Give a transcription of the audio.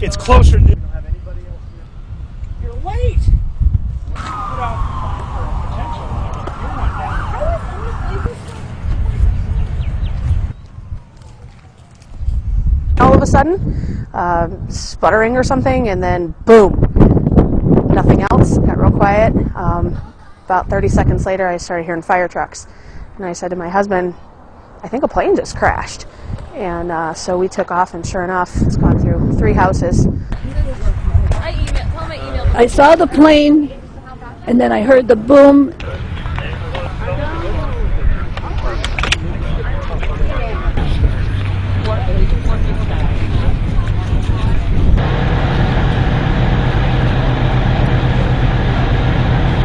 it's closer to... You're late! Put out for potential. You're not down. All of a sudden, sputtering or something, and then boom, nothing else. Got real quiet. About 30 seconds later, I started hearing fire trucks, and I said to my husband, I think a plane just crashed. And so we took off, and sure enough, it's gone through 3 houses. I saw the plane, and then I heard the boom,